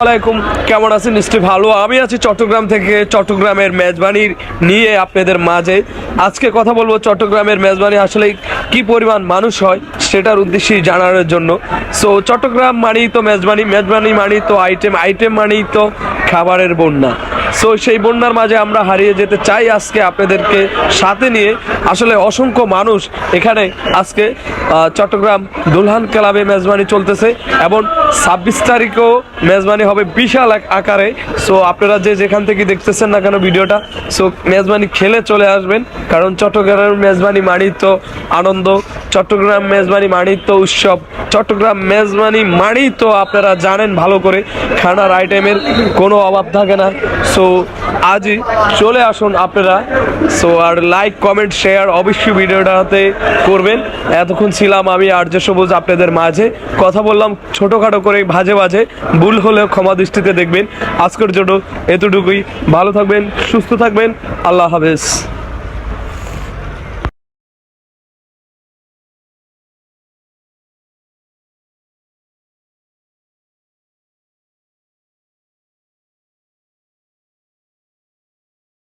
আসসালামাইকুম, কেমন আছেন? নিশ্চয়ই ভালো। আমি আছি চট্টগ্রাম থেকে, চট্টগ্রামের মেজবানি নিয়ে আপনাদের মাঝে আজকে কথা বলবো। চট্টগ্রামের মেজবানি আসলে কি পরিমাণ মানুষ হয় সেটার উদ্দেশ্যে জানানোর জন্য। সো চট্টগ্রাম মানেই তো মেজবানি, মেজবানি মানেই তো আইটেম, আইটেম মানেই তো খাবারের বন্যা। সো সেই বন্যার মাঝে আমরা হারিয়ে যেতে চাই আজকে আপনাদেরকে সাথে নিয়ে। আসলে অসংখ্য মানুষ এখানে আজকে চট্টগ্রাম দুলহান ক্লাবে মেজবানি চলতেছে এবং 26 তারিখেও মেজবানি হবে বিশাল এক আকারে। সো আপনারা যে যেখান থেকে দেখতেছেন না কেন ভিডিওটা, সো মেজবানি খেলে চলে আসবেন, কারণ চট্টগ্রামের মেজবানি মানেই তো আনন্দ, চট্টগ্রাম মেজবানি মানেই তো উৎসব, চট্টগ্রাম মেজবানি মানেই তো আপনারা জানেন ভালো করে খানার আইটেমের কোনো অভাব থাকে না। সো আজই চলে আসুন আপনারা। সো আর লাইক কমেন্ট শেয়ার অবশ্যই ভিডিওটাতে করবেন। এতক্ষণ ছিলাম আমি আর্য সবুজ আপনাদের মাঝে, কথা বললাম ছোটোখাটো করে, ভাজে ভাজে, ভুল হলেও ক্ষমা দৃষ্টিতে দেখবেন। আজকের জন্য এতটুকুই। ভালো থাকবেন, সুস্থ থাকবেন, আল্লাহ হাফেজ।